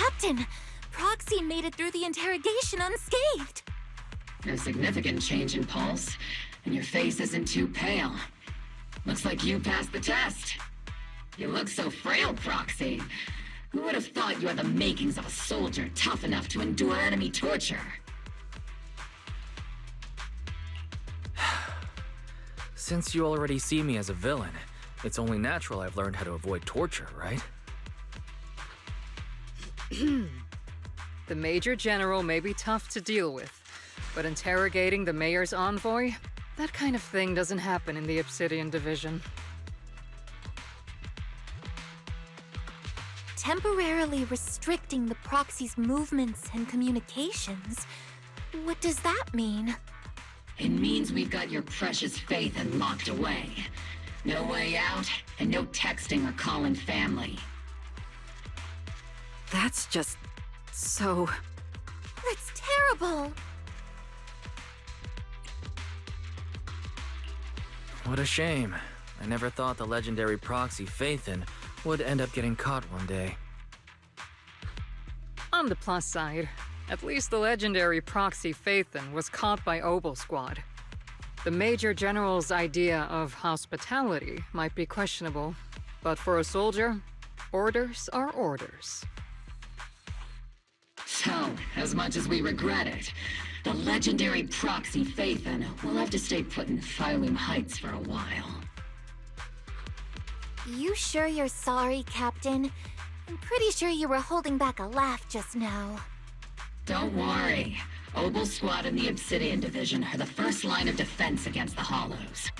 Captain, Proxy made it through the interrogation unscathed. No significant change in pulse, and your face isn't too pale. Looks like you passed the test. You look so frail, Proxy. Who would have thought you had the makings of a soldier tough enough to endure enemy torture? Since you already see me as a villain, it's only natural I've learned how to avoid torture, right? The Major General may be tough to deal with, but interrogating the Mayor's envoy? That kind of thing doesn't happen in the Obsidian Division. Temporarily restricting the Proxy's movements and communications. What does that mean? It means we've got your precious Phaethon locked away. No way out, and no texting or calling family. That's just... so... That's terrible! What a shame. I never thought the legendary proxy Phaethon would end up getting caught one day. On the plus side, at least the legendary proxy Phaethon was caught by Obel Squad. The Major General's idea of hospitality might be questionable, but for a soldier, orders are orders. So, as much as we regret it, the legendary proxy Phaethon will have to stay put in Phylum Heights for a while. You sure you're sorry, Captain? I'm pretty sure you were holding back a laugh just now. Don't worry. Obel Squad and the Obsidian Division are the first line of defense against the Hollows.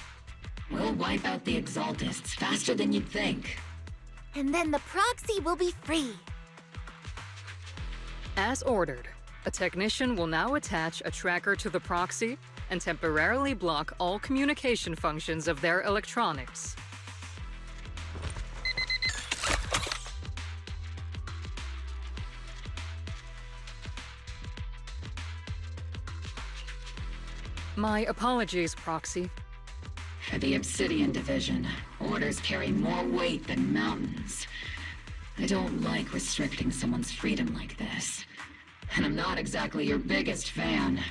We'll wipe out the Exaltists faster than you'd think. And then the Proxy will be free. As ordered, a technician will now attach a tracker to the proxy and temporarily block all communication functions of their electronics. My apologies, Proxy. For the Obsidian Division, orders carry more weight than mountains. I don't like restricting someone's freedom like this. And I'm not exactly your biggest fan.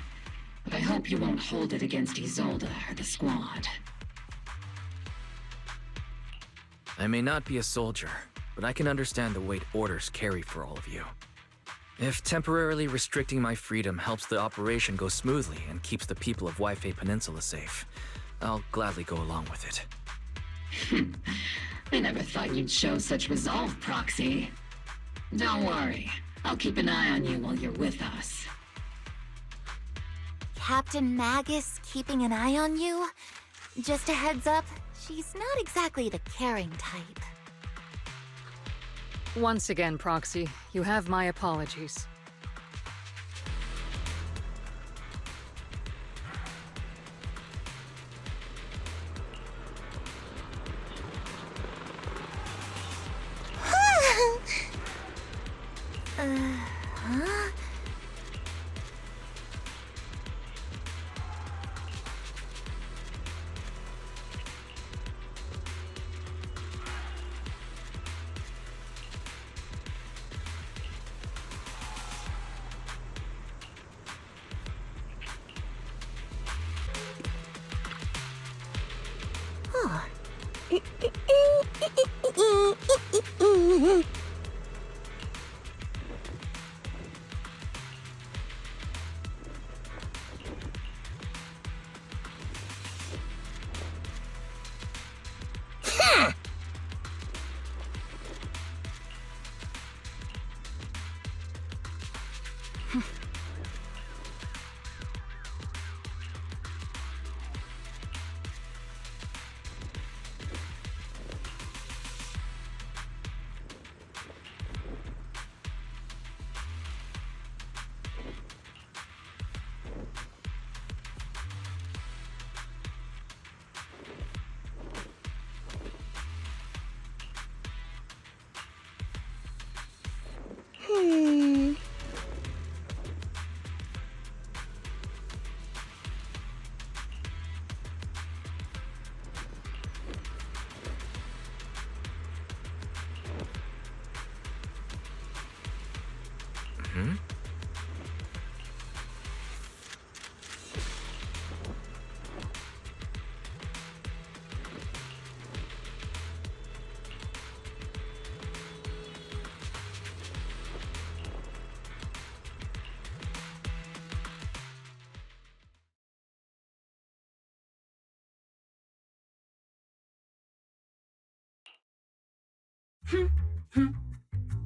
But I hope you won't hold it against Isolde or the Squad. I may not be a soldier, but I can understand the weight orders carry for all of you. If temporarily restricting my freedom helps the operation go smoothly and keeps the people of Waifei Peninsula safe, I'll gladly go along with it. I never thought you'd show such resolve, Proxy. Don't worry. I'll keep an eye on you while you're with us. Captain Magus keeping an eye on you? Just a heads up, she's not exactly the caring type. Once again, Proxy, you have my apologies. Huh?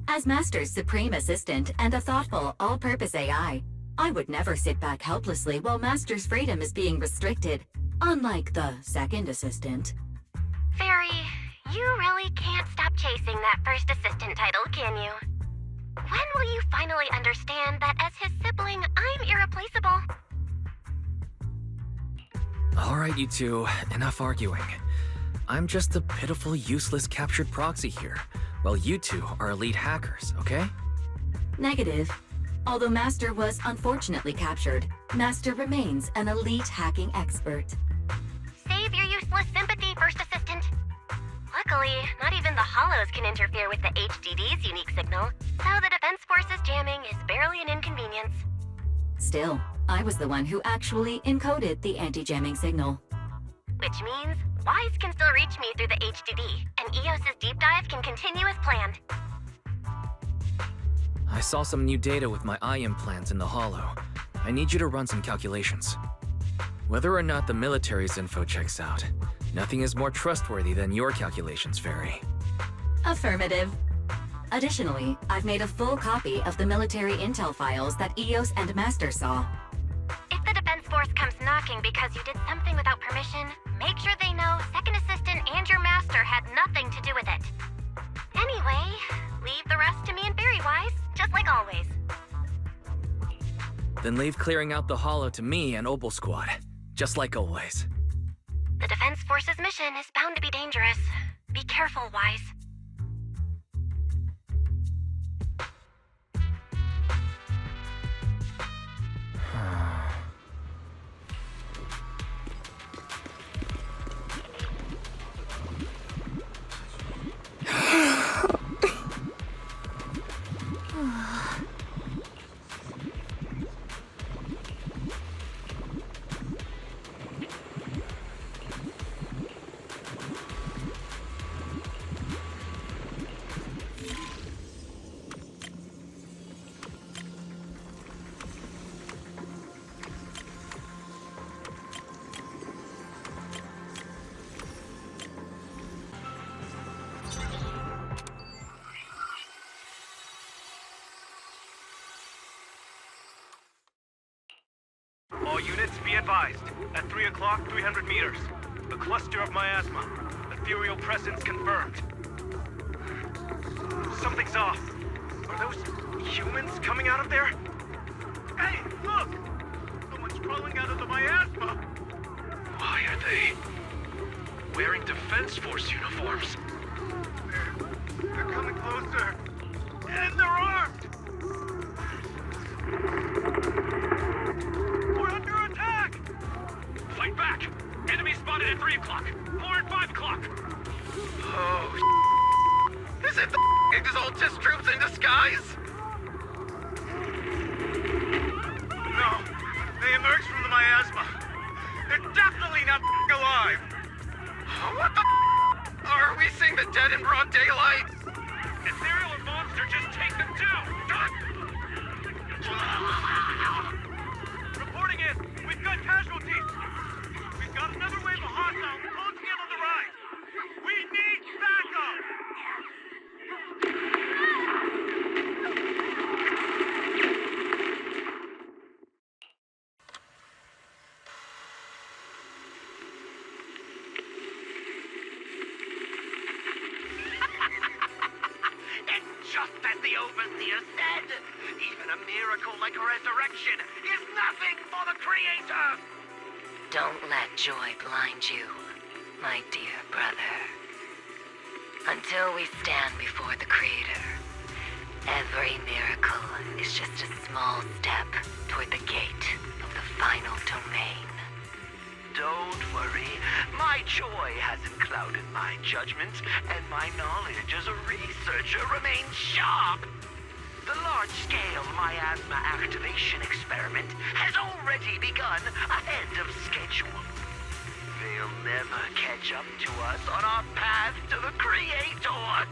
As Master's supreme assistant and a thoughtful, all-purpose AI, I would never sit back helplessly while Master's freedom is being restricted, unlike the second assistant. Fairy, you really can't stop chasing that first assistant title, can you? When will you finally understand that as his sibling, I'm irreplaceable? Alright, you two, enough arguing. I'm just a pitiful, useless captured proxy here, while you two are elite hackers, okay? Negative. Although Master was unfortunately captured, Master remains an elite hacking expert. Save your useless sympathy, First Assistant. Luckily, not even the Hollows can interfere with the HDD's unique signal, so the Defense Force's jamming is barely an inconvenience. Still, I was the one who actually encoded the anti-jamming signal. Which means Wise can still reach me through the HDD, and EOS's deep dive can continue as planned. I saw some new data with my eye implants in the Hollow. I need you to run some calculations. Whether or not the military's info checks out, nothing is more trustworthy than your calculations, Fairy. Affirmative. Additionally, I've made a full copy of the military intel files that EOS and Master saw. If the Defense Force comes knocking because you did something without permission, make sure they know Second Assistant and your Master had nothing to do with it. Anyway, leave the rest to me and Fairy Wise, just like always. Then leave clearing out the Hollow to me and Obel Squad, just like always. The Defense Force's mission is bound to be dangerous. Be careful, Wise. All units be advised. At 3 o'clock, 300 meters. A cluster of miasma. Ethereal presence confirmed. Something's off. Are those humans coming out of there? Hey, look! Someone's crawling out of the miasma! Why are they wearing Defense Force uniforms? They're coming closer. And they're armed! We're under attack! Fight back! Enemy spotted at 3 o'clock. 4 and 5 o'clock. Oh, is it the Exaltus troops in disguise? No, they emerged from the miasma. They're definitely not alive. What the are we seeing the dead in broad daylight? Ethereal and monster, just take them down! Reporting in, we've got casualties. We've got another wave of hostiles closing in on the right. We need backup! And just as the Overseer said, even a miracle like a resurrection is nothing for the Creator! Don't let joy blind you, my dear brother. Until we stand before the Creator, every miracle is just a small step toward the gate of the final domain. Don't worry, my joy hasn't clouded my judgment, and my knowledge as a researcher remains sharp. The large-scale miasma activation experiment has already begun ahead of schedule. They'll never catch up to us on our path to the Creator.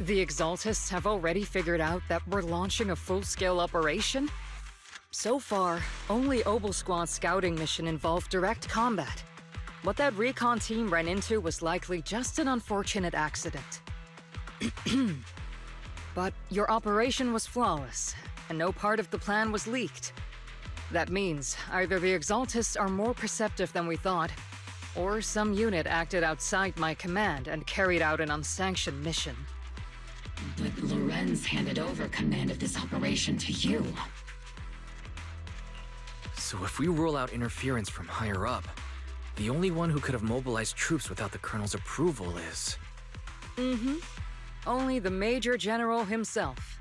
The Exaltists have already figured out that we're launching a full-scale operation? So far, only Obel Squad's scouting mission involved direct combat. What that recon team ran into was likely just an unfortunate accident. But your operation was flawless, and no part of the plan was leaked. That means either the Exaltists are more perceptive than we thought, or some unit acted outside my command and carried out an unsanctioned mission. But Lorenz handed over command of this operation to you. So if we rule out interference from higher up, the only one who could have mobilized troops without the Colonel's approval is... Only the Major General himself.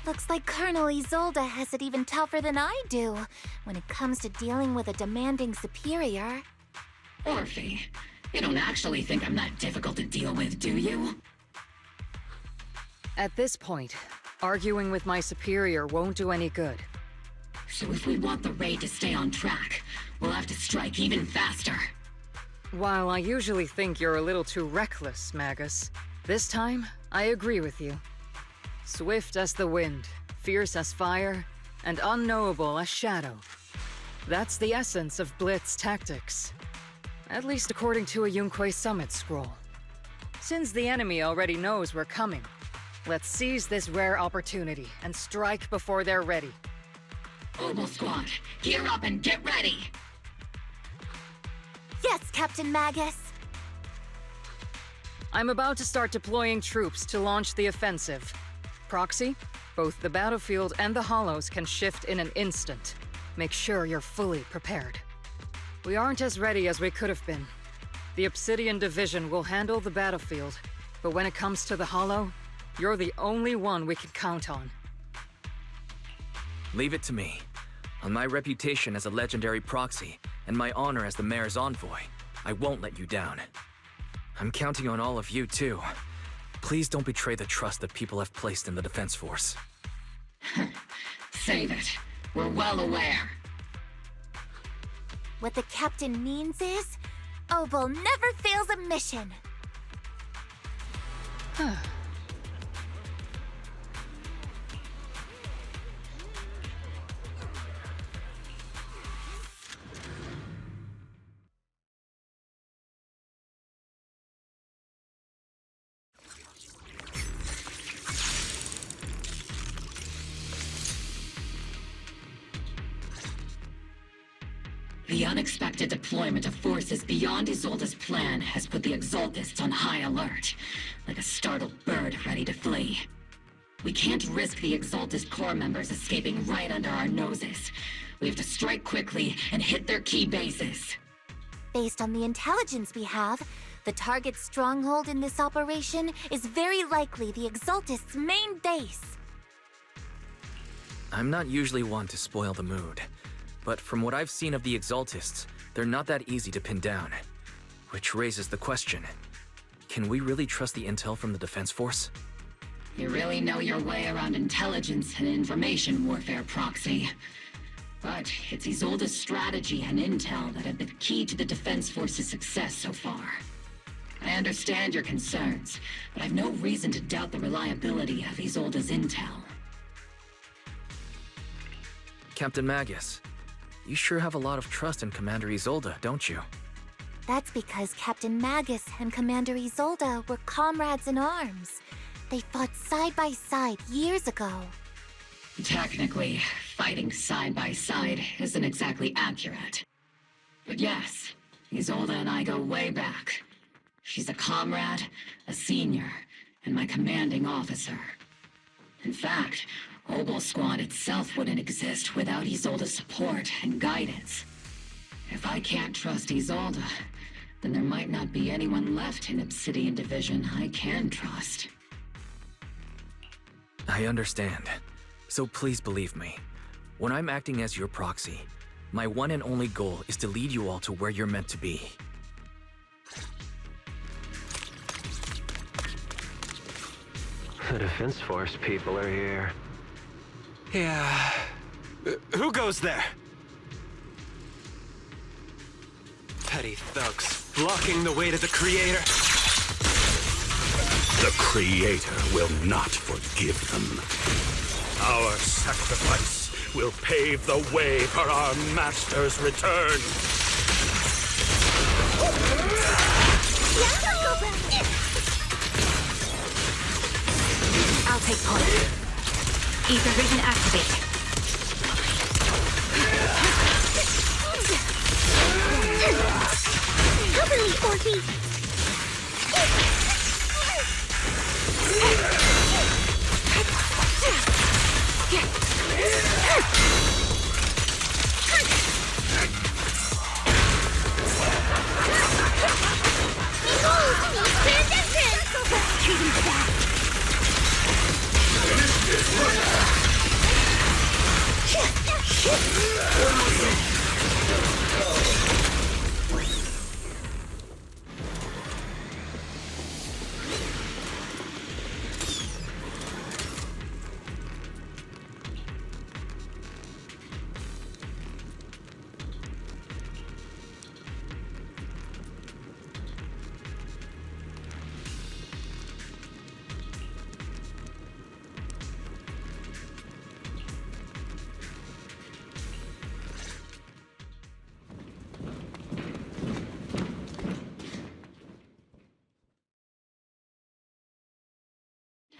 Looks like Colonel Isolde has it even tougher than I do when it comes to dealing with a demanding superior. Orphe, you don't actually think I'm that difficult to deal with, do you? At this point, arguing with my superior won't do any good. So if we want the raid to stay on track, we'll have to strike even faster. While I usually think you're a little too reckless, Magus, this time, I agree with you. Swift as the wind, fierce as fire, and unknowable as shadow. That's the essence of Blitz tactics. At least according to a Yunque Summit scroll. Since the enemy already knows we're coming, let's seize this rare opportunity and strike before they're ready. Obel Squad, gear up and get ready! Yes, Captain Magus! I'm about to start deploying troops to launch the offensive. Proxy, both the battlefield and the hollows can shift in an instant. Make sure you're fully prepared. We aren't as ready as we could have been. The Obsidian Division will handle the battlefield, but when it comes to the hollow, you're the only one we can count on. Leave it to me. On my reputation as a legendary proxy, and my honor as the Mayor's envoy, I won't let you down. I'm counting on all of you, too. Please don't betray the trust that people have placed in the Defense Force. Save it. We're well aware. What the Captain means is, Obel never fails a mission! The unexpected deployment of forces beyond Isolde's plan has put the Exaltists on high alert, like a startled bird ready to flee. We can't risk the Exaltist core members escaping right under our noses. We have to strike quickly and hit their key bases. Based on the intelligence we have, the target's stronghold in this operation is very likely the Exaltists' main base. I'm not usually one to spoil the mood, but from what I've seen of the Exaltists, they're not that easy to pin down. Which raises the question, can we really trust the intel from the Defense Force? You really know your way around intelligence and information warfare, Proxy. But it's Isolde's strategy and intel that have been key to the Defense Force's success so far. I understand your concerns, but I've no reason to doubt the reliability of Isolde's intel. Captain Magus, you sure have a lot of trust in Commander Isolde, don't you? That's because Captain Magus and Commander Isolde were comrades in arms. They fought side by side years ago. Technically, fighting side by side isn't exactly accurate. But yes, Isolde and I go way back. She's a comrade, a senior, and my commanding officer. In fact, Obel Squad itself wouldn't exist without Isolde's support and guidance. If I can't trust Isolde, then there might not be anyone left in Obsidian Division I can trust. I understand. So please believe me. When I'm acting as your proxy, my one and only goal is to lead you all to where you're meant to be. The Defense Force people are here. Yeah. Who goes there? Petty thugs, blocking the way to the Creator. The Creator will not forgive them. Our sacrifice will pave the way for our Master's return. I'll take point. Ether vision activate. Cover me, Orphe!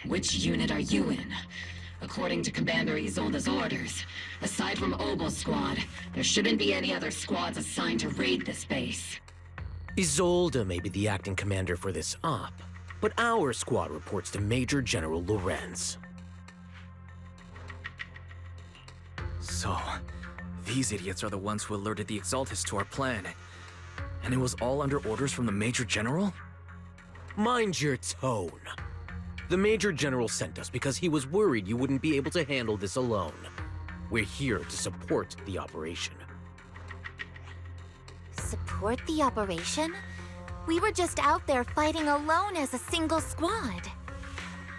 Which unit are you in? According to Commander Isolde's orders, aside from Obel Squad, there shouldn't be any other squads assigned to raid this base. Isolde may be the acting commander for this op, but our squad reports to Major General Lorenz. So, these idiots are the ones who alerted the Exaltists to our plan. And it was all under orders from the Major General? Mind your tone. The Major General sent us because he was worried you wouldn't be able to handle this alone. We're here to support the operation. Support the operation? We were just out there fighting alone as a single squad.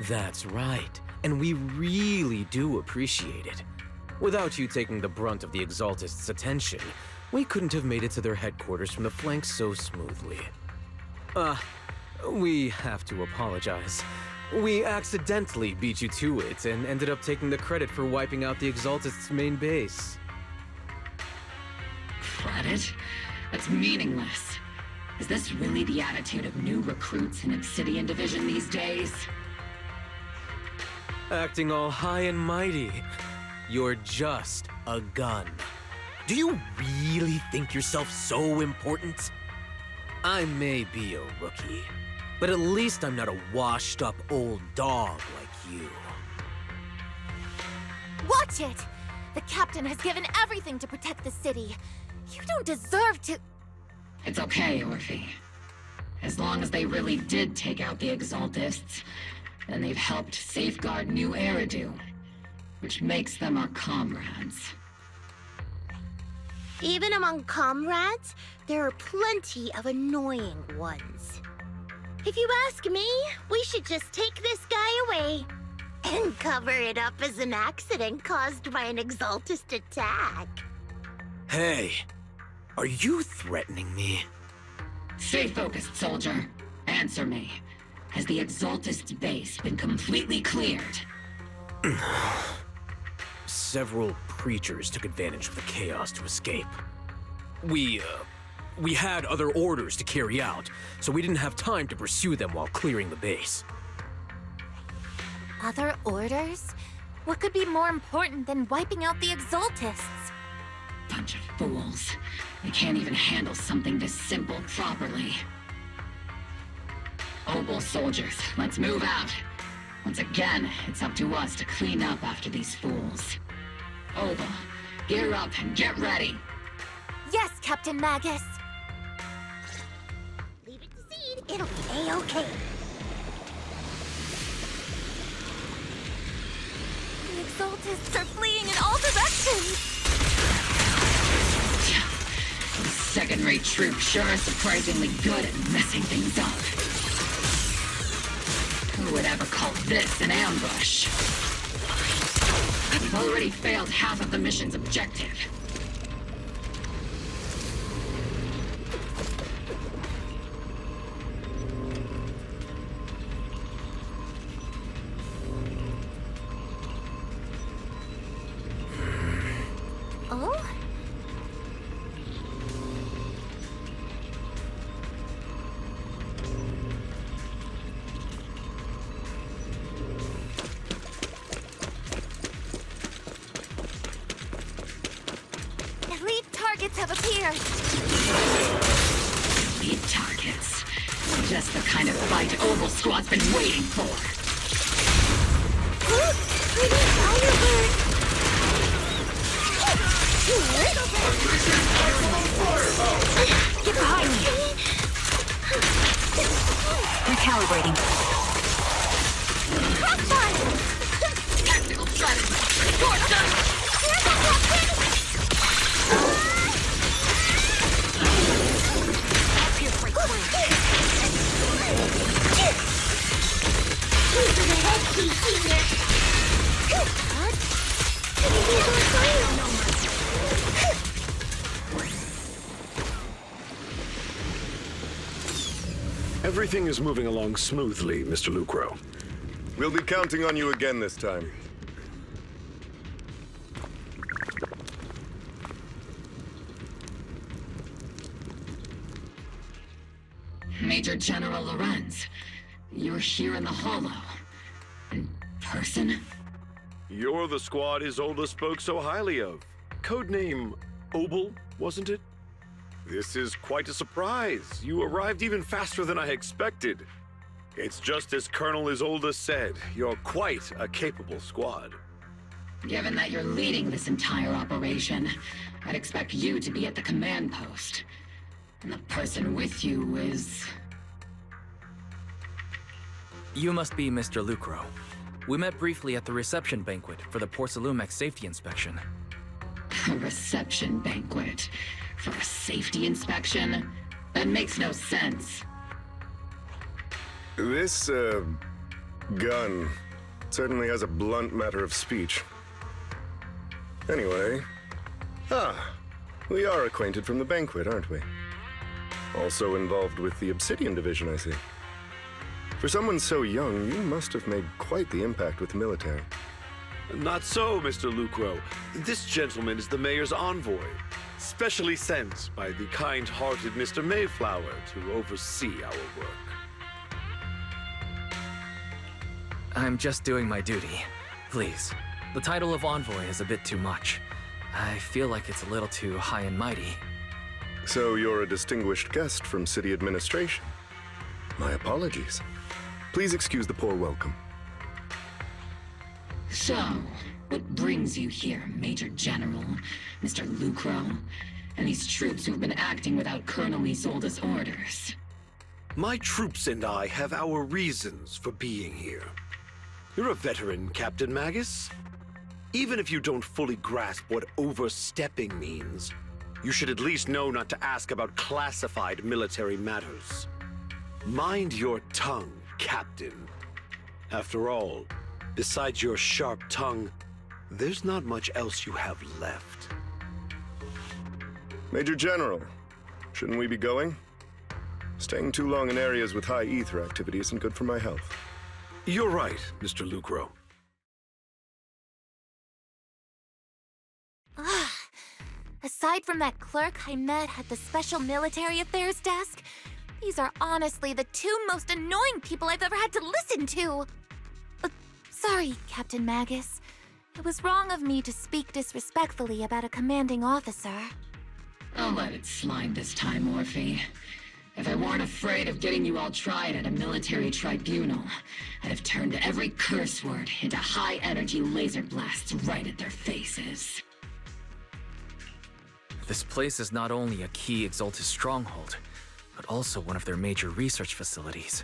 That's right, and we really do appreciate it. Without you taking the brunt of the Exaltists' attention, we couldn't have made it to their headquarters from the flank so smoothly. We have to apologize. We accidentally beat you to it and ended up taking the credit for wiping out the Exaltists' main base. Credit? That's meaningless. Is this really the attitude of new recruits in Obsidian Division these days? Acting all high and mighty. You're just a gun. Do you really think yourself so important? I may be a rookie, but at least I'm not a washed-up old dog like you. Watch it! The captain has given everything to protect the city. You don't deserve to... It's okay, Orphe. As long as they really did take out the Exaltists, then they've helped safeguard New Eridu, which makes them our comrades. Even among comrades, there are plenty of annoying ones. If you ask me, we should just take this guy away and cover it up as an accident caused by an Exaltist attack. Hey, are you threatening me? Stay focused, soldier. Answer me. Has the Exaltist base been completely cleared? Several preachers took advantage of the chaos to escape. We had other orders to carry out, so we didn't have time to pursue them while clearing the base. Other orders? What could be more important than wiping out the Exaltists? Bunch of fools. They can't even handle something this simple properly. Obel soldiers, let's move out. Once again, it's up to us to clean up after these fools. Obel, gear up and get ready. Yes, Captain Magus. Leave it to Seed. It'll be A-okay. The Exaltists are fleeing in all directions. These second-rate troops sure are surprisingly good at messing things up. Who would ever call this an ambush? We've already failed half of the mission's objective. Oh? Elite targets have appeared. Lead targets. Just the kind of fight Obel Squad's been waiting for. Look! Pretty fireworks! Get behind me! Recalibrating. Crossfire! Tactical strategy. Scorch us! Everything is moving along smoothly, Mr. Lucro. We'll be counting on you again this time. Major General Lorenz, you're here in the Hollow. In person? You're the squad Isolde spoke so highly of. Codename Obel, wasn't it? This is quite a surprise. You arrived even faster than I expected. It's just as Colonel Isolde said, you're quite a capable squad. Given that you're leading this entire operation, I'd expect you to be at the command post. And the person with you is... You must be Mr. Lucro. We met briefly at the reception banquet for the Porcelumex safety inspection. A reception banquet? For a safety inspection? That makes no sense. This, gun certainly has a blunt matter of speech. Anyway... we are acquainted from the banquet, aren't we? Also involved with the Obsidian Division, I see. For someone so young, you must have made quite the impact with the military. Not so, Mr. Lucro. This gentleman is the mayor's envoy, specially sent by the kind-hearted Mr. Mayflower to oversee our work. I'm just doing my duty. Please. The title of envoy is a bit too much. I feel like it's a little too high and mighty. So you're a distinguished guest from city administration. My apologies. Please excuse the poor welcome. So, what brings you here, Major General, Mr. Lucro, and these troops who've been acting without Colonel Isolde's orders? My troops and I have our reasons for being here. You're a veteran, Captain Magus. Even if you don't fully grasp what overstepping means, you should at least know not to ask about classified military matters. Mind your tongue, Captain. After all, besides your sharp tongue, there's not much else you have left. Major General, shouldn't we be going? Staying too long in areas with high ether activity isn't good for my health. You're right, Mr. Lucro. Aside from that clerk I met at the Special Military Affairs desk, these are honestly the two most annoying people I've ever had to listen to. Sorry, Captain Magus. It was wrong of me to speak disrespectfully about a commanding officer. I'll let it slide this time, Morphe. If I weren't afraid of getting you all tried at a military tribunal, I'd have turned every curse word into high-energy laser blasts right at their faces. This place is not only a key Exaltus stronghold, but also one of their major research facilities.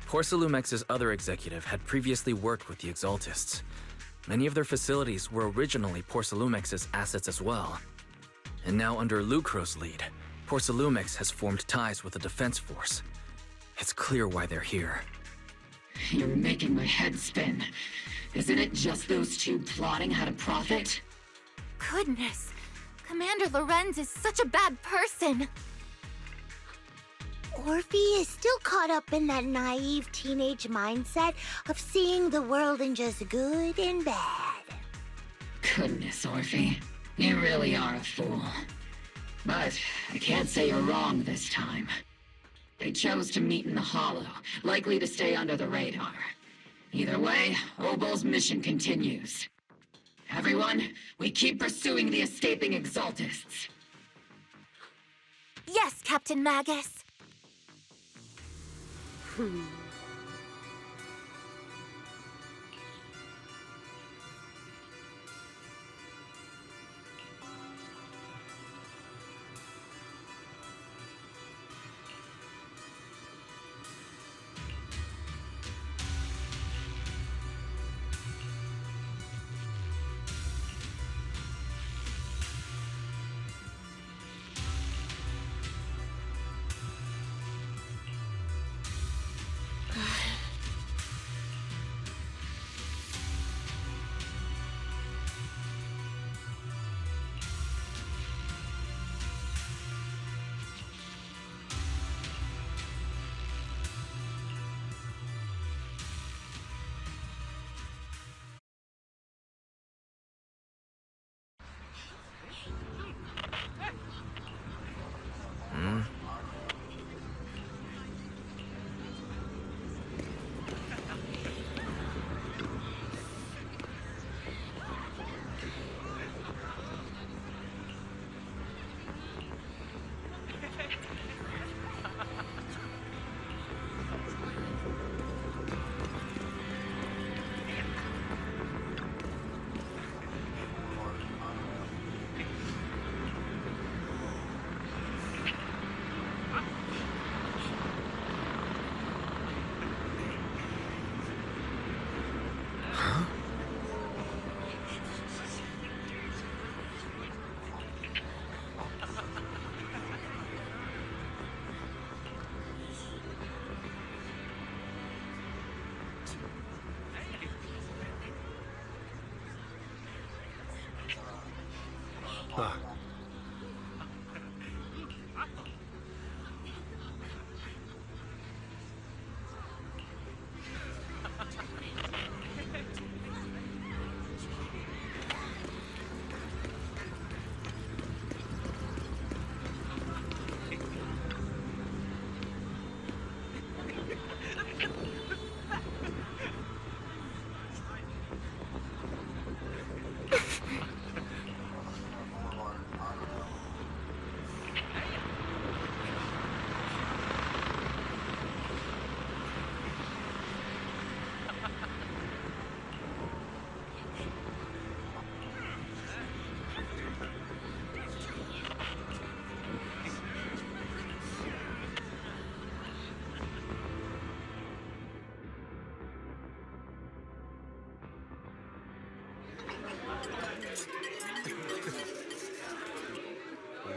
Porcelumex's other executive had previously worked with the Exaltists. Many of their facilities were originally Porcelumex's assets as well. And now under Lucro's lead, Porcelumex has formed ties with the Defense Force. It's clear why they're here. You're making my head spin. Isn't it just those two plotting how to profit? Goodness, Commander Lorenz is such a bad person. Orphe is still caught up in that naive teenage mindset of seeing the world in just good and bad. Goodness, Orphe. You really are a fool. But I can't say you're wrong this time. They chose to meet in the Hollow, likely to stay under the radar. Either way, Obol's mission continues. Everyone, we keep pursuing the escaping Exaltists. Yes, Captain Magus.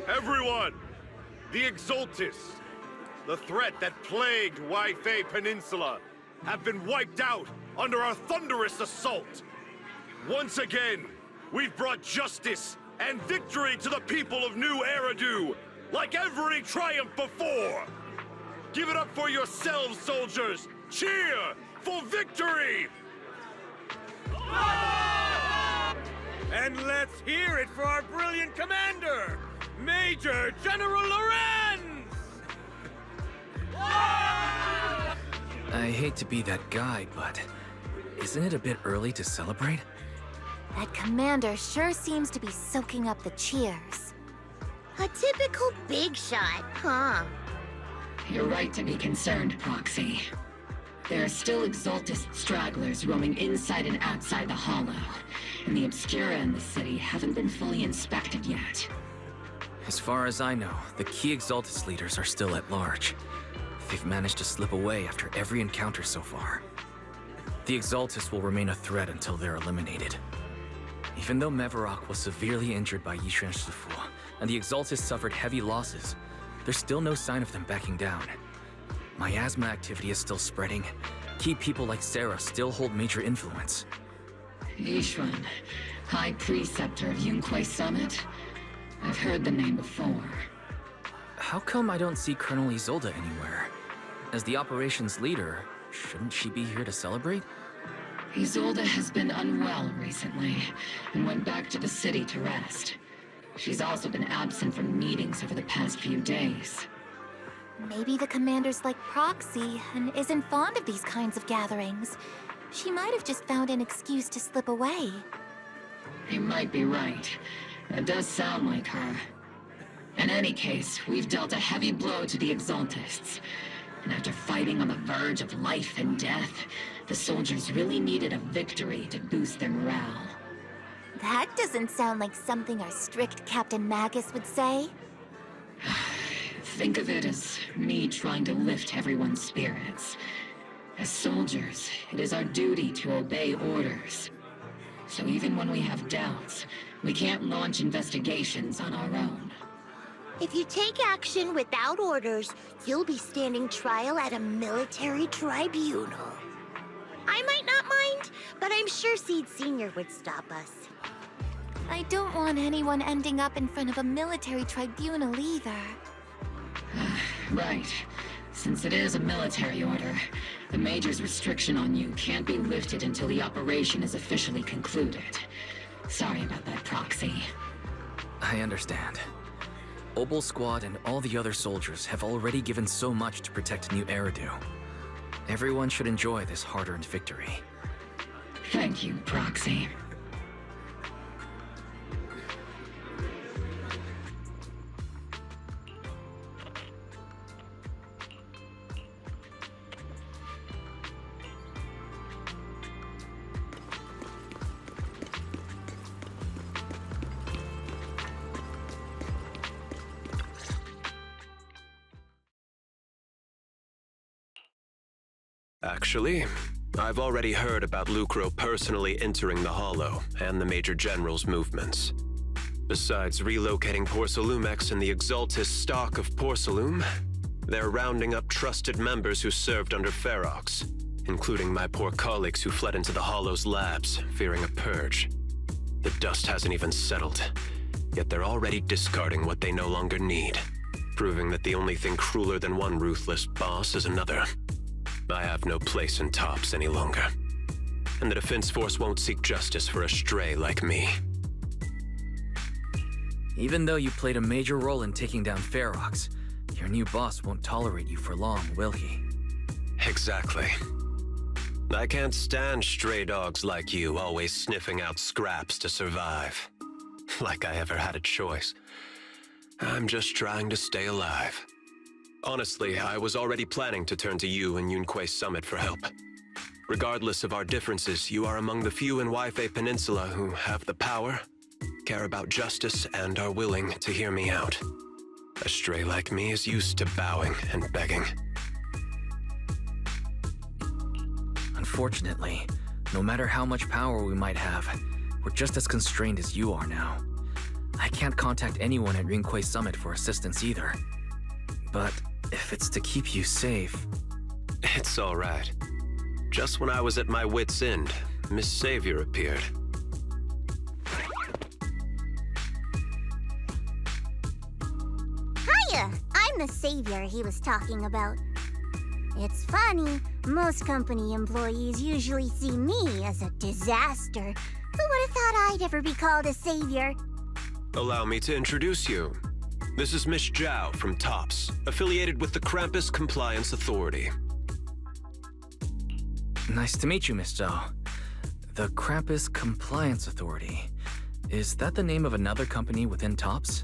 Everyone! The Exaltists, the threat that plagued Waifei Peninsula, have been wiped out under our thunderous assault. Once again, we've brought justice and victory to the people of New Eridu, like every triumph before. Give it up for yourselves, soldiers! Cheer for victory! And let's hear it for our brilliant commander, Major General Lorenz! I hate to be that guy, but isn't it a bit early to celebrate? That commander sure seems to be soaking up the cheers. A typical big shot, huh? You're right to be concerned, Proxy. There are still Exaltist stragglers roaming inside and outside the Hollow, and the Obscura in the city haven't been fully inspected yet. As far as I know, the key Exaltist leaders are still at large. They've managed to slip away after every encounter so far. The Exaltists will remain a threat until they're eliminated. Even though Mevarok was severely injured by Yishan Shifu, and the Exaltists suffered heavy losses, there's still no sign of them backing down. Miasma activity is still spreading. Key people like Sarah still hold major influence. Yishuan, High Preceptor of Yunquai Summit? I've heard the name before. How come I don't see Colonel Isolde anywhere? As the operations leader, shouldn't she be here to celebrate? Isolde has been unwell recently, and went back to the city to rest. She's also been absent from meetings over the past few days. Maybe the commander's like Proxy and isn't fond of these kinds of gatherings. She might have just found an excuse to slip away. You might be right. That does sound like her. In any case, we've dealt a heavy blow to the Exaltists. And after fighting on the verge of life and death, the soldiers really needed a victory to boost their morale. That doesn't sound like something our strict Captain Magus would say. Think of it as me trying to lift everyone's spirits. As soldiers, it is our duty to obey orders. So even when we have doubts, we can't launch investigations on our own. If you take action without orders, you'll be standing trial at a military tribunal. I might not mind, but I'm sure Seed Sr. would stop us. I don't want anyone ending up in front of a military tribunal either. Right. Since it is a military order, the Major's restriction on you can't be lifted until the operation is officially concluded. Sorry about that, Proxy. I understand. Obol Squad and all the other soldiers have already given so much to protect New Eridu. Everyone should enjoy this hard-earned victory. Thank you, Proxy. Actually, I've already heard about Lucro personally entering the Hollow and the Major General's movements. Besides relocating Porcelumex and the Exaltist stock of Porcelume, they're rounding up trusted members who served under Ferox, including my poor colleagues who fled into the Hollow's labs, fearing a purge. The dust hasn't even settled, yet they're already discarding what they no longer need, proving that the only thing crueler than one ruthless boss is another. I have no place in Tops any longer. And the Defense Force won't seek justice for a stray like me. Even though you played a major role in taking down Ferox, your new boss won't tolerate you for long, will he? Exactly. I can't stand stray dogs like you always sniffing out scraps to survive. Like I ever had a choice. I'm just trying to stay alive. Honestly, I was already planning to turn to you and Yunquai Summit for help. Regardless of our differences, you are among the few in Waifei Peninsula who have the power, care about justice, and are willing to hear me out. A stray like me is used to bowing and begging. Unfortunately, no matter how much power we might have, we're just as constrained as you are now. I can't contact anyone at Yunquai Summit for assistance either. But if it's to keep you safe... It's all right. Just when I was at my wit's end, Miss Savior appeared. Hiya! I'm the savior he was talking about. It's funny, most company employees usually see me as a disaster. Who would have thought I'd ever be called a savior? Allow me to introduce you. This is Miss Zhao from TOPS, affiliated with the Krampus Compliance Authority. Nice to meet you, Miss Zhao. The Krampus Compliance Authority. Is that the name of another company within TOPS?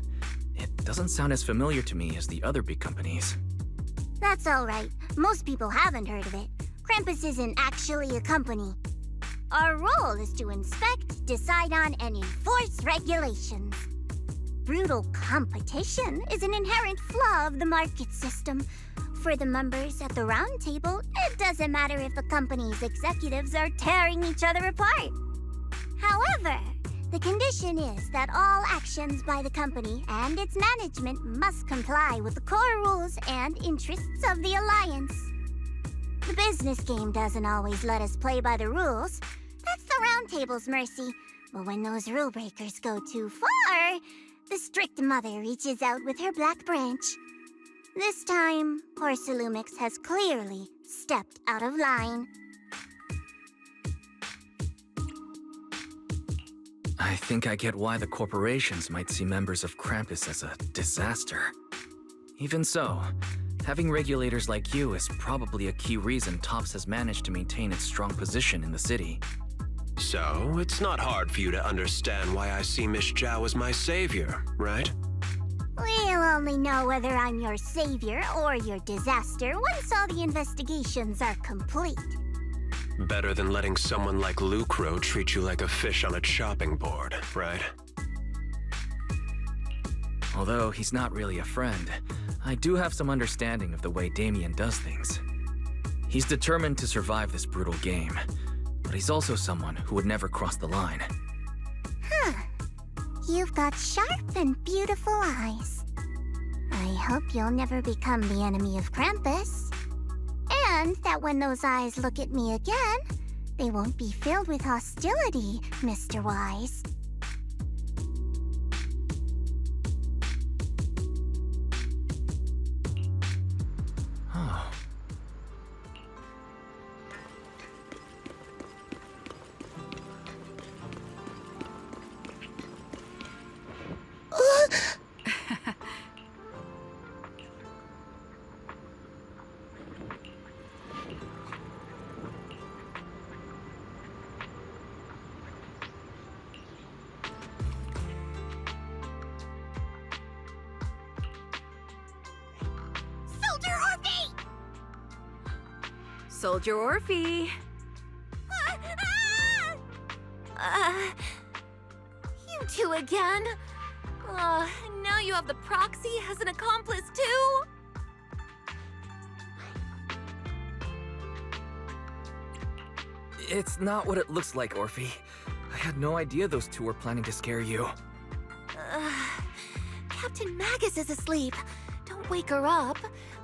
It doesn't sound as familiar to me as the other big companies. That's alright. Most people haven't heard of it. Krampus isn't actually a company. Our role is to inspect, decide on, and enforce regulations. Brutal competition is an inherent flaw of the market system. For the members at the round table, it doesn't matter if the company's executives are tearing each other apart. However, the condition is that all actions by the company and its management must comply with the core rules and interests of the Alliance. The business game doesn't always let us play by the rules. That's the round table's mercy. But when those rule breakers go too far, the strict mother reaches out with her black branch. This time, poor Salumix has clearly stepped out of line. I think I get why the corporations might see members of Krampus as a disaster. Even so, having regulators like you is probably a key reason TOPS has managed to maintain its strong position in the city. So, it's not hard for you to understand why I see Miss Zhao as my savior, right? We'll only know whether I'm your savior or your disaster once all the investigations are complete. Better than letting someone like Lucro treat you like a fish on a chopping board, right? Although he's not really a friend, I do have some understanding of the way Damien does things. He's determined to survive this brutal game, but he's also someone who would never cross the line. Huh. You've got sharp and beautiful eyes. I hope you'll never become the enemy of Krampus. And that when those eyes look at me again, they won't be filled with hostility, Mr. Wise. Oh. Soldier Orphe! You two again? Now you have the proxy as an accomplice too? It's not what it looks like, Orphe. I had no idea those two were planning to scare you. Captain Magus is asleep. Don't wake her up.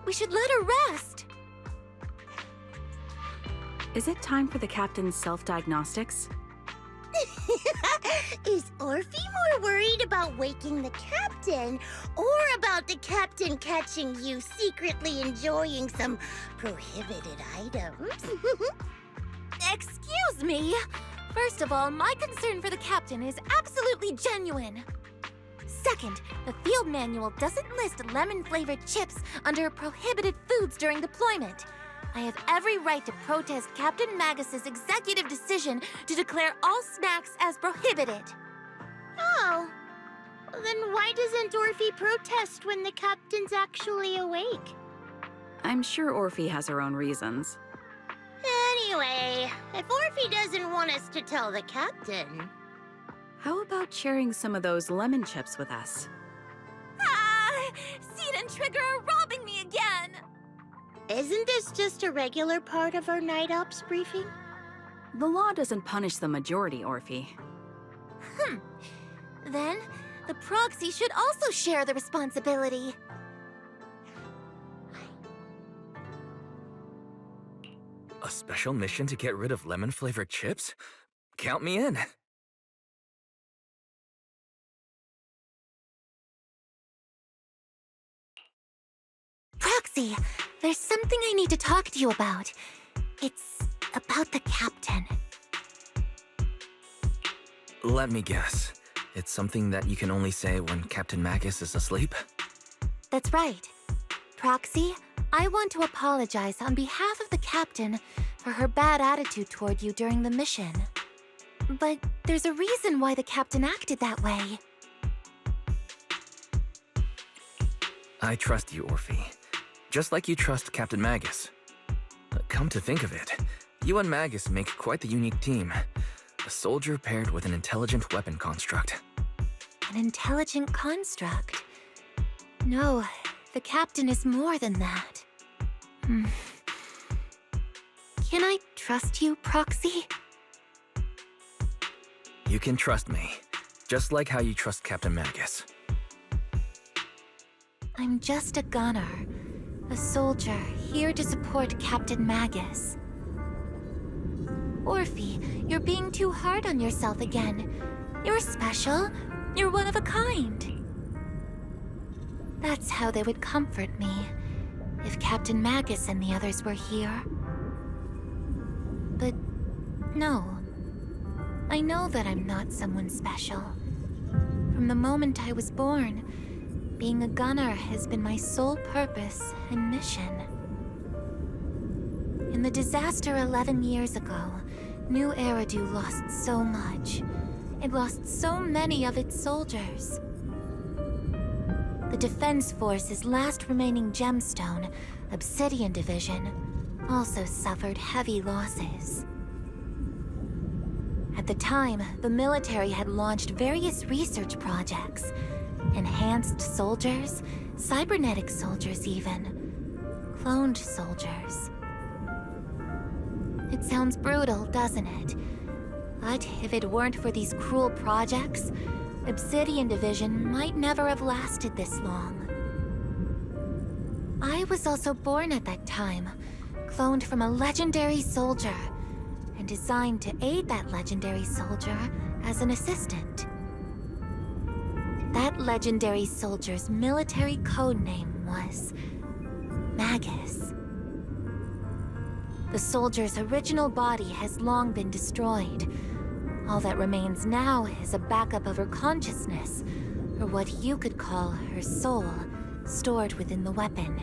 We should let her rest. Is it time for the captain's self-diagnostics? Is Orphe more worried about waking the captain or about the captain catching you secretly enjoying some prohibited items? Excuse me. First of all, my concern for the captain is absolutely genuine. Second, the field manual doesn't list lemon-flavored chips under prohibited foods during deployment. I have every right to protest Captain Magus's executive decision to declare all snacks as prohibited. Oh, then why doesn't Orphe protest when the captain's actually awake? I'm sure Orphe has her own reasons. Anyway, if Orphe doesn't want us to tell the captain... How about sharing some of those lemon chips with us? Seed and Trigger are robbing me again! Isn't this just a regular part of our night ops briefing? The law doesn't punish the majority, Orphe. Then, the proxy should also share the responsibility. A special mission to get rid of lemon-flavored chips? Count me in. Proxy, there's something I need to talk to you about. It's about the captain. Let me guess. It's something that you can only say when Captain Magus is asleep? That's right. Proxy, I want to apologize on behalf of the captain for her bad attitude toward you during the mission. But there's a reason why the captain acted that way. I trust you, Orphe. Just like you trust Captain Magus. Come to think of it, you and Magus make quite the unique team. A soldier paired with an intelligent weapon construct. An intelligent construct? No, the captain is more than that. Can I trust you, Proxy? You can trust me, just like how you trust Captain Magus. I'm just a gunner. A soldier, here to support Captain Magus. Orphe, you're being too hard on yourself again. You're special. You're one of a kind. That's how they would comfort me, if Captain Magus and the others were here. But no. I know that I'm not someone special. From the moment I was born, being a gunner has been my sole purpose and mission. In the disaster 11 years ago, New Eridu lost so much. It lost so many of its soldiers. The Defense Force's last remaining gemstone, Obsidian Division, also suffered heavy losses. At the time, the military had launched various research projects. Enhanced soldiers, cybernetic soldiers even. Cloned soldiers. It sounds brutal, doesn't it? But if it weren't for these cruel projects, Obsidian Division might never have lasted this long. I was also born at that time, cloned from a legendary soldier, and designed to aid that legendary soldier as an assistant. That legendary soldier's military codename was Magus. The soldier's original body has long been destroyed. All that remains now is a backup of her consciousness, or what you could call her soul, stored within the weapon.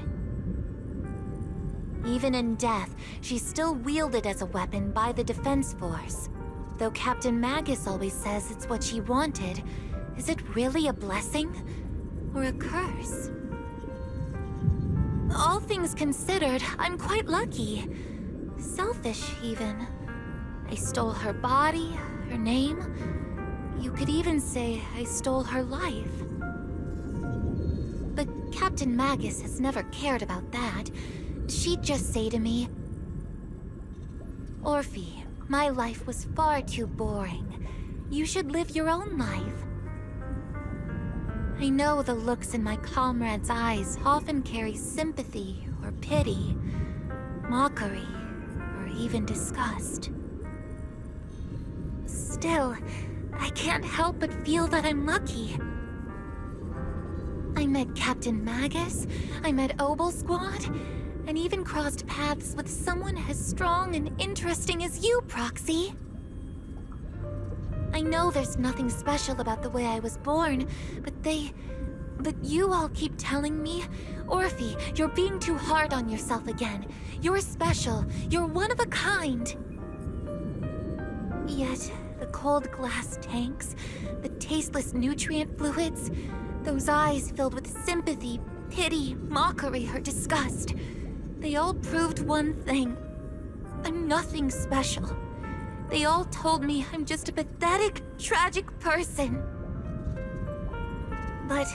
Even in death, she's still wielded as a weapon by the Defense Force. Though Captain Magus always says it's what she wanted, is it really a blessing or a curse? All things considered, I'm quite lucky. Selfish, even. I stole her body, her name. You could even say I stole her life. But Captain Magus has never cared about that. She'd just say to me, Orphe, my life was far too boring. You should live your own life. I know the looks in my comrades' eyes often carry sympathy or pity, mockery, or even disgust. Still, I can't help but feel that I'm lucky. I met Captain Magus, I met Obel Squad, and even crossed paths with someone as strong and interesting as you, Proxy. I know there's nothing special about the way I was born, but you all keep telling me, Orphe, you're being too hard on yourself again. You're special. You're one of a kind. Yet, the cold glass tanks, the tasteless nutrient fluids, those eyes filled with sympathy, pity, mockery, or disgust, they all proved one thing. I'm nothing special. They all told me I'm just a pathetic, tragic person. But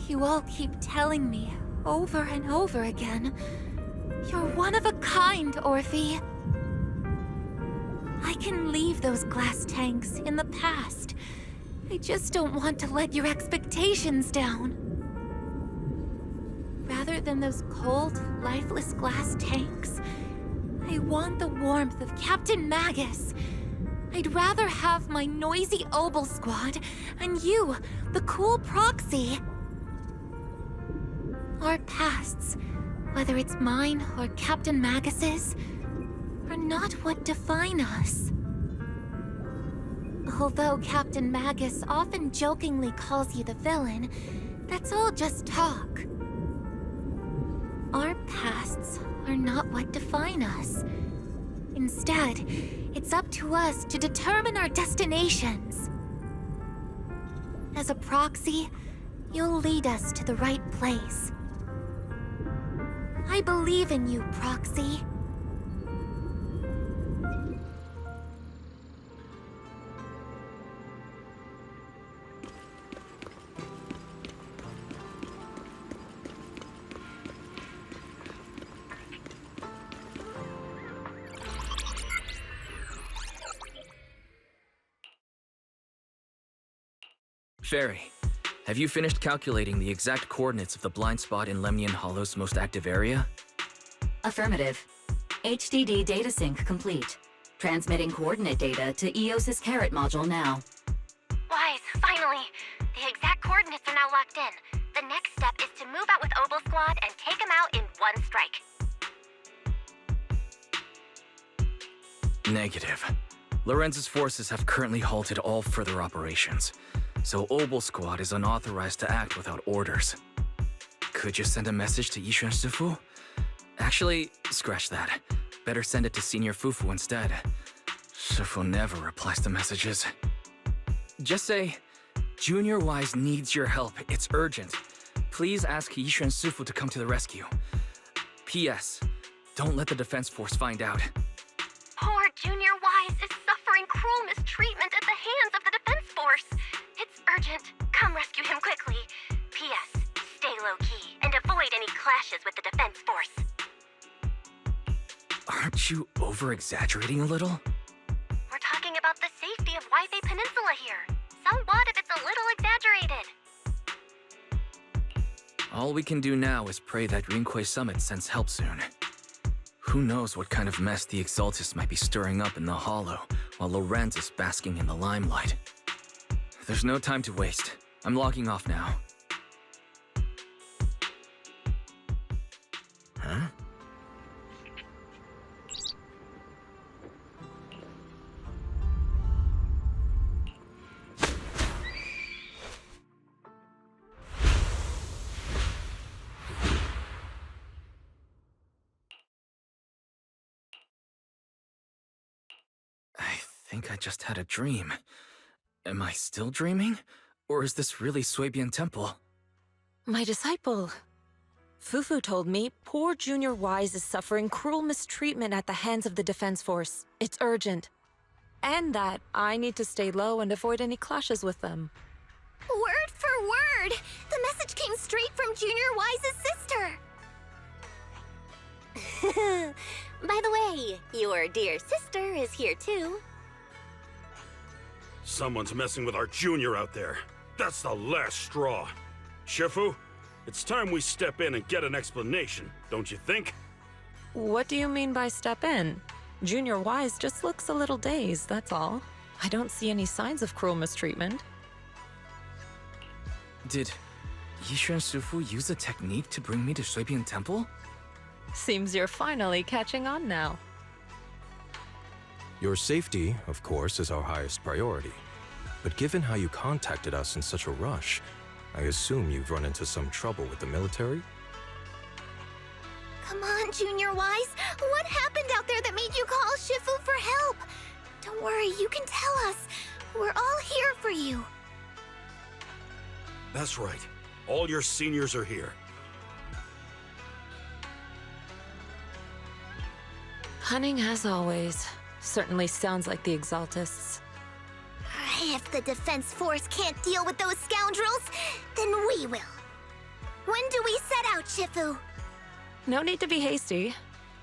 you all keep telling me over and over again, you're one of a kind, Orphe. I can leave those glass tanks in the past. I just don't want to let your expectations down. Rather than those cold, lifeless glass tanks, I want the warmth of Captain Magus. I'd rather have my noisy Obel Squad and you, the cool Proxy. Our pasts, whether it's mine or Captain Magus's, are not what define us. Although Captain Magus often jokingly calls you the villain, that's all just talk. Our pasts are not what define us. Instead, it's up to us to determine our destinations. As a Proxy, You'll lead us to the right place. I believe in you, Proxy. Fairy, have you finished calculating the exact coordinates of the blind spot in Lemnian Hollow's most active area? Affirmative. HDD data sync complete. Transmitting coordinate data to EOS's Carrot module now. Wise, finally! The exact coordinates are now locked in. The next step is to move out with Obel Squad and take them out in one strike. Negative. Lorenz's forces have currently halted all further operations, so Obel Squad is unauthorized to act without orders. Could you send a message to Yishuan Sifu? Actually, scratch that. Better send it to Senior Fufu instead. Sifu never replies to messages. Just say, Junior Wise needs your help. It's urgent. Please ask Yishuan Sifu to come to the rescue. P.S. Don't let the defense force find out. Poor Junior Wise is suffering cruel mistreatment at the hands of the defense force. It's urgent. Come rescue him quickly. P.S. Stay low-key and avoid any clashes with the defense force. Aren't you over-exaggerating a little? We're talking about the safety of Waifei Peninsula here. So what if it's a little exaggerated? All we can do now is pray that Rinquei Summit sends help soon. Who knows what kind of mess the Exaltists might be stirring up in the Hollow, while Lorenz is basking in the limelight. There's no time to waste. I'm logging off now. Huh? I think I just had a dream. Am I still dreaming? Or is this really Suibian Temple? My disciple. Fufu told me poor Junior Wise is suffering cruel mistreatment at the hands of the defense force. It's urgent. And that I need to stay low and avoid any clashes with them. Word for word! The message came straight from Junior Wise's sister! By the way, your dear sister is here too. Someone's messing with our junior out there. That's the last straw. Shifu, it's time we step in and get an explanation, don't you think? What do you mean by step in? Junior Wise just looks a little dazed, that's all. I don't see any signs of cruel mistreatment. Did Yishuan Sufu use a technique to bring me to Suibian Temple? Seems you're finally catching on now. Your safety, of course, is our highest priority. But given how you contacted us in such a rush, I assume you've run into some trouble with the military? Come on, Junior Wise. What happened out there that made you call Shifu for help? Don't worry, you can tell us. We're all here for you. That's right. All your seniors are here. Cunning as always. Certainly sounds like the Exaltists. If the defense force can't deal with those scoundrels, then we will. When do we set out, Shifu? No need to be hasty.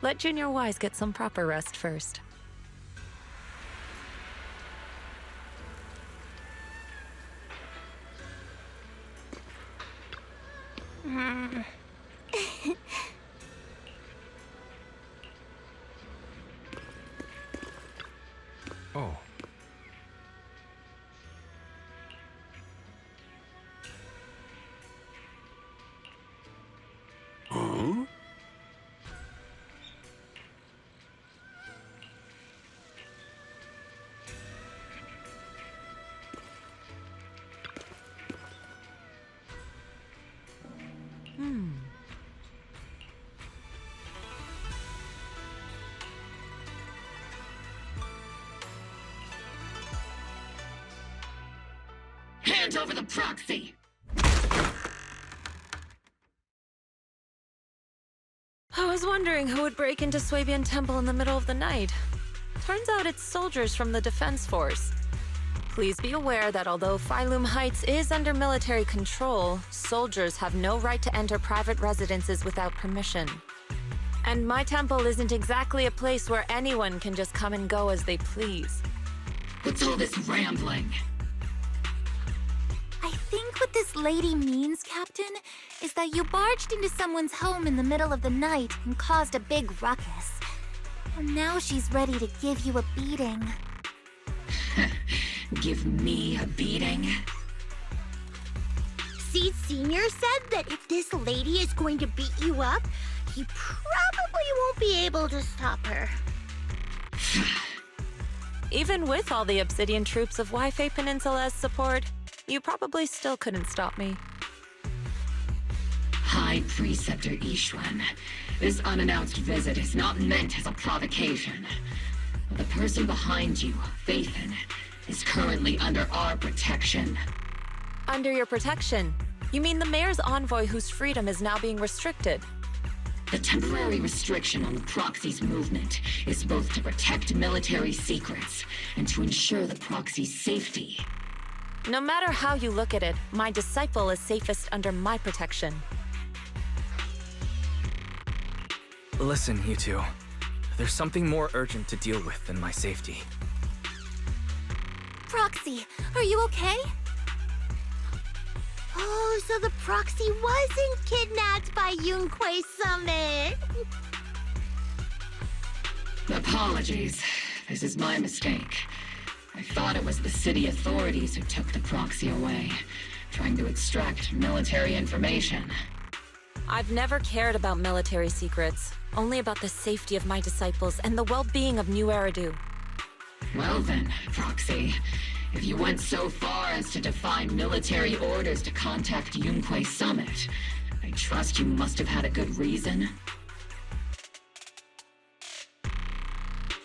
Let Junior Wise get some proper rest first. Oh. Huh? Hand over the proxy! I was wondering who would break into Swabian Temple in the middle of the night. Turns out it's soldiers from the Defense Force. Please be aware that although Phylum Heights is under military control, soldiers have no right to enter private residences without permission. And my temple isn't exactly a place where anyone can just come and go as they please. What's all this rambling? I think what this lady means, Captain, is that you barged into someone's home in the middle of the night and caused a big ruckus. And now she's ready to give you a beating. Give me a beating? Seed Sr. said that if this lady is going to beat you up, he probably won't be able to stop her. Even with all the Obsidian troops of Wi-Fi Peninsula's support, you probably still couldn't stop me. High Preceptor Ishwan, this unannounced visit is not meant as a provocation. The person behind you, Faithin, is currently under our protection. Under your protection? You mean the mayor's envoy whose freedom is now being restricted? The temporary restriction on the proxy's movement is both to protect military secrets and to ensure the proxy's safety. No matter how you look at it, my disciple is safest under my protection. Listen, you two. There's something more urgent to deal with than my safety. Proxy, are you okay? Oh, so the proxy wasn't kidnapped by Yunquei Summit. Apologies. This is my mistake. I thought it was the city authorities who took the proxy away, trying to extract military information. I've never cared about military secrets, only about the safety of my disciples and the well-being of New Eridu. Well then, Proxy, if you went so far as to defy military orders to contact Yunquei Summit, I trust you must have had a good reason.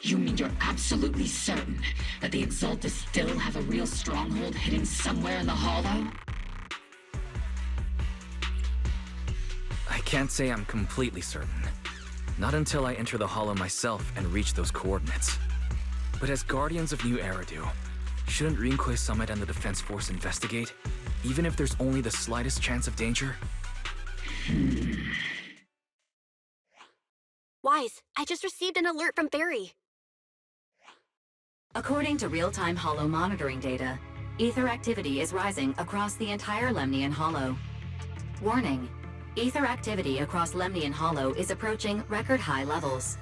You mean you're absolutely certain that the Exaltus still have a real stronghold hidden somewhere in the Hollow? I can't say I'm completely certain. Not until I enter the Hollow myself and reach those coordinates. But as Guardians of New Eridu, shouldn't Rinquei Summit and the Defense Force investigate, even if there's only the slightest chance of danger? Wise, I just received an alert from Barry. According to real-time Hollow monitoring data, ether activity is rising across the entire Lemnian Hollow. Warning: ether activity across Lemnian Hollow is approaching record-high levels.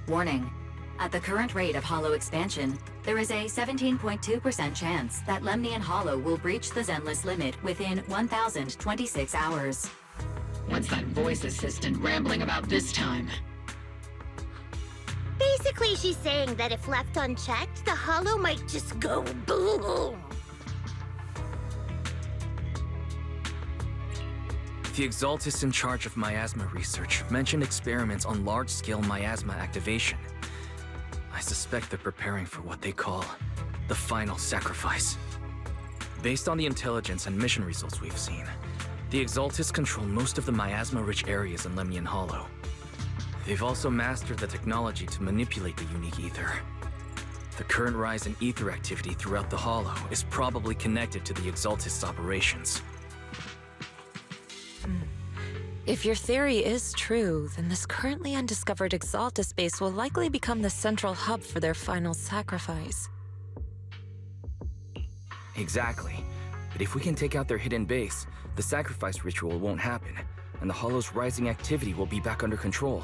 Warning: at the current rate of Hollow expansion, there is a 17.2% chance that Lemnian Hollow will breach the Zenless limit within 1,026 hours. What's that voice assistant rambling about this time? Basically, she's saying that if left unchecked, the Hollow might just go boom. The Exaltus in charge of miasma research mentioned experiments on large-scale miasma activation. I suspect they're preparing for what they call the final sacrifice. Based on the intelligence and mission results we've seen, the Exaltus control most of the miasma-rich areas in Lemnian Hollow. They've also mastered the technology to manipulate the unique ether. The current rise in ether activity throughout the Hollow is probably connected to the Exaltus operations. If your theory is true, then this currently undiscovered Exaltus base will likely become the central hub for their final sacrifice. Exactly. But if we can take out their hidden base, the sacrifice ritual won't happen, and the Hollow's rising activity will be back under control.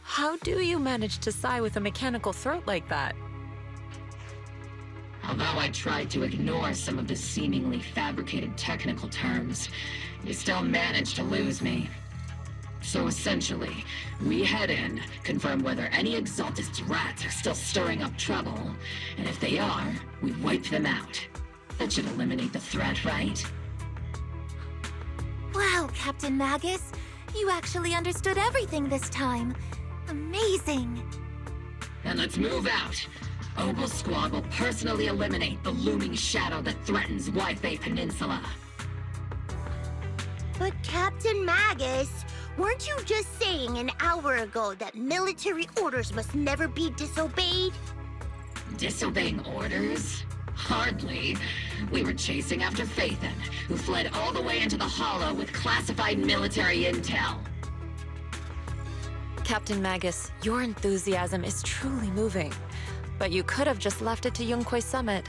How do you manage to sigh with a mechanical throat like that? Although I tried to ignore some of the seemingly fabricated technical terms, you still managed to lose me. So essentially, we head in, confirm whether any Exaltus rats are still stirring up trouble, and if they are, we wipe them out. That should eliminate the threat, right? Wow, Captain Magus. You actually understood everything this time. Amazing. Then let's move out. Opal Squad will personally eliminate the looming shadow that threatens Wi-Fi Peninsula. But Captain Magus, weren't you just saying an hour ago that military orders must never be disobeyed? Disobeying orders? Hardly. We were chasing after Phaethon, who fled all the way into the Hollow with classified military intel. Captain Magus, your enthusiasm is truly moving. But you could have just left it to Yunque's summit.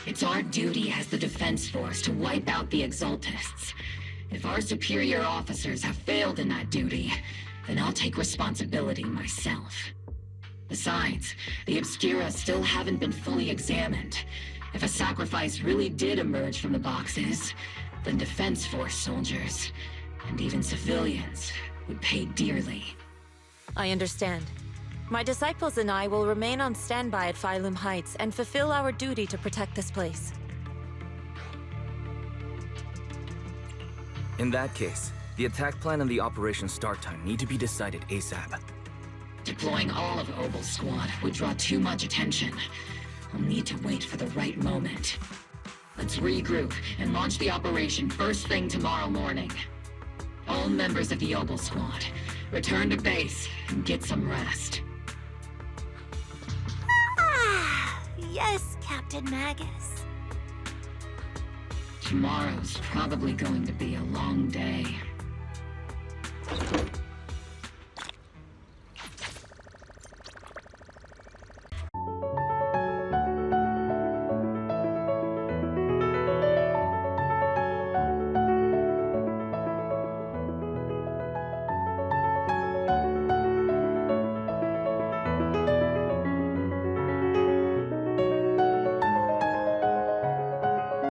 It's our duty as the Defense Force to wipe out the Exaltists. If our superior officers have failed in that duty, then I'll take responsibility myself. Besides, the Obscura still haven't been fully examined. If a sacrifice really did emerge from the boxes, then Defense Force soldiers, and even civilians, would pay dearly. I understand. My disciples and I will remain on standby at Phylum Heights and fulfill our duty to protect this place. In that case, the attack plan and the operation start time need to be decided ASAP. Deploying all of Obel's squad would draw too much attention. I'll need to wait for the right moment. Let's regroup and launch the operation first thing tomorrow morning. All members of the Obel squad, return to base and get some rest. Yes, Captain Magus. Tomorrow's probably going to be a long day.